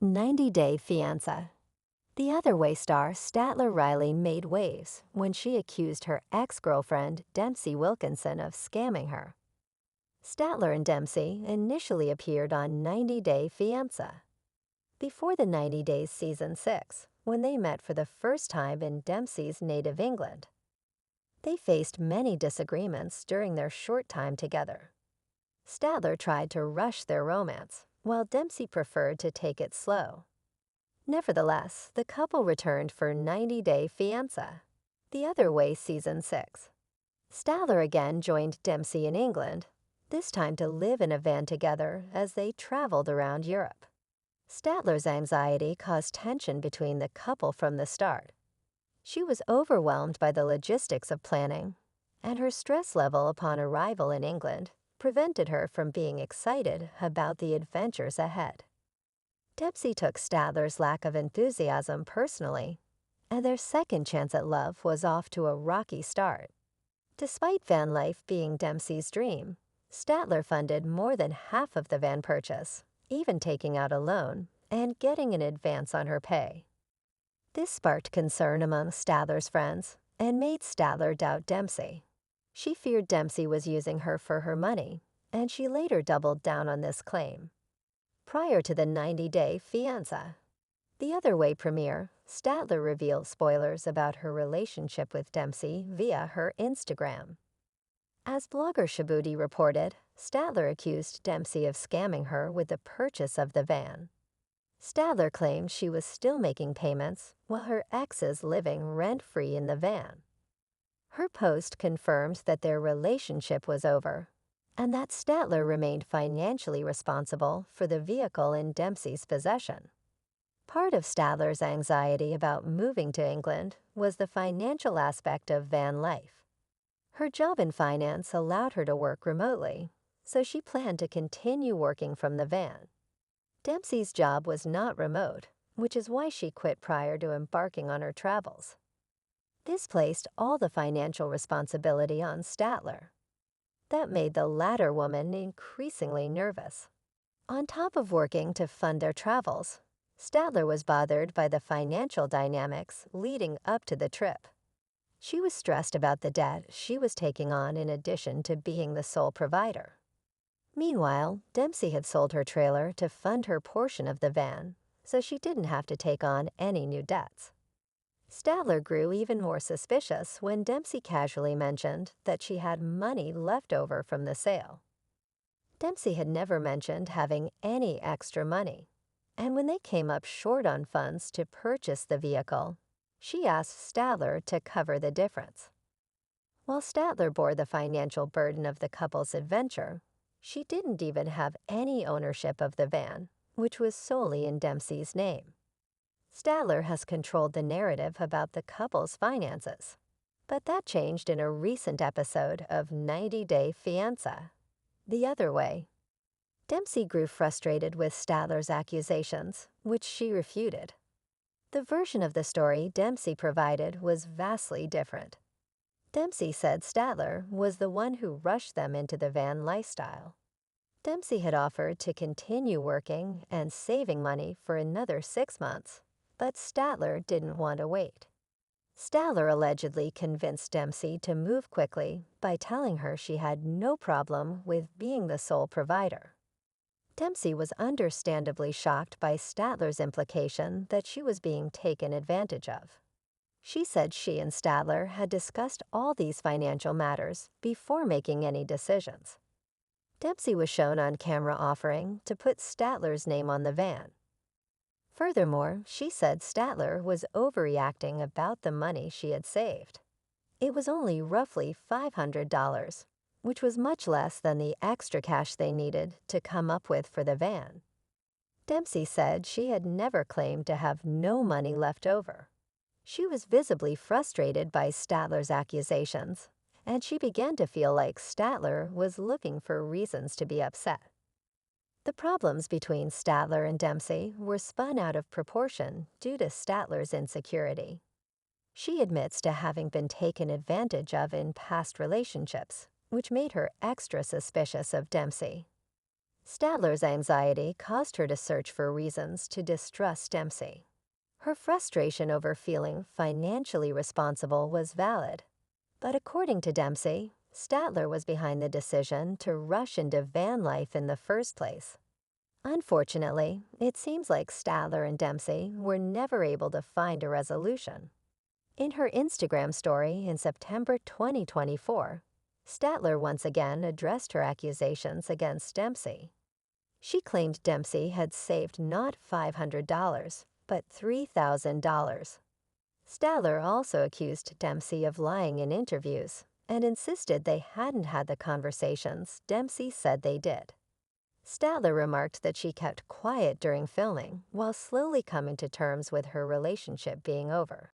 90-Day Fiancé. The other way star Statler Riley made waves when she accused her ex-girlfriend Dempsey Wilkinson of scamming her. Statler and Dempsey initially appeared on 90-Day Fiancé before the 90 Days Season 6, when they met for the first time in Dempsey's native England. They faced many disagreements during their short time together. Statler tried to rush their romance, while Dempsey preferred to take it slow. Nevertheless, the couple returned for 90-Day Fiancé, The Other Way Season 6. Statler again joined Dempsey in England, this time to live in a van together as they traveled around Europe. Statler's anxiety caused tension between the couple from the start. She was overwhelmed by the logistics of planning, and her stress level upon arrival in England prevented her from being excited about the adventures ahead. Dempsey took Statler's lack of enthusiasm personally, and their second chance at love was off to a rocky start. Despite van life being Dempsey's dream, Statler funded more than half of the van purchase, even taking out a loan and getting an advance on her pay. This sparked concern among Statler's friends and made Statler doubt Dempsey. She feared Dempsey was using her for her money, and she later doubled down on this claim. Prior to the 90-Day Fiancé, The Other Way premiere, Statler revealed spoilers about her relationship with Dempsey via her Instagram. As blogger Shaboodi reported, Statler accused Dempsey of scamming her with the purchase of the van. Statler claimed she was still making payments while her ex is living rent-free in the van. Her post confirmed that their relationship was over, and that Statler remained financially responsible for the vehicle in Dempsey's possession. Part of Statler's anxiety about moving to England was the financial aspect of van life. Her job in finance allowed her to work remotely, so she planned to continue working from the van. Dempsey's job was not remote, which is why she quit prior to embarking on her travels. This placed all the financial responsibility on Statler. That made the latter woman increasingly nervous. On top of working to fund their travels, Statler was bothered by the financial dynamics leading up to the trip. She was stressed about the debt she was taking on in addition to being the sole provider. Meanwhile, Dempsey had sold her trailer to fund her portion of the van, so she didn't have to take on any new debts. Statler grew even more suspicious when Dempsey casually mentioned that she had money left over from the sale. Dempsey had never mentioned having any extra money, and when they came up short on funds to purchase the vehicle, she asked Statler to cover the difference. While Statler bore the financial burden of the couple's adventure, she didn't even have any ownership of the van, which was solely in Dempsey's name. Statler has controlled the narrative about the couple's finances, but that changed in a recent episode of 90-Day Fiancé, The Other Way. Dempsey grew frustrated with Statler's accusations, which she refuted. The version of the story Dempsey provided was vastly different. Dempsey said Statler was the one who rushed them into the van lifestyle. Dempsey had offered to continue working and saving money for another 6 months, but Statler didn't want to wait. Statler allegedly convinced Dempsey to move quickly by telling her she had no problem with being the sole provider. Dempsey was understandably shocked by Statler's implication that she was being taken advantage of. She said she and Statler had discussed all these financial matters before making any decisions. Dempsey was shown on camera offering to put Statler's name on the van. Furthermore, she said Statler was overreacting about the money she had saved. It was only roughly $500, which was much less than the extra cash they needed to come up with for the van. Dempsey said she had never claimed to have no money left over. She was visibly frustrated by Statler's accusations, and she began to feel like Statler was looking for reasons to be upset. The problems between Statler and Dempsey were spun out of proportion due to Statler's insecurity. She admits to having been taken advantage of in past relationships, which made her extra suspicious of Dempsey. Statler's anxiety caused her to search for reasons to distrust Dempsey. Her frustration over feeling financially responsible was valid. But according to Dempsey, Statler was behind the decision to rush into van life in the first place. Unfortunately, it seems like Statler and Dempsey were never able to find a resolution. In her Instagram story in September 2024, Statler once again addressed her accusations against Dempsey. She claimed Dempsey had saved not $500, but $3,000. Statler also accused Dempsey of lying in interviews and insisted they hadn't had the conversations Dempsey said they did. Statler remarked that she kept quiet during filming while slowly coming to terms with her relationship being over.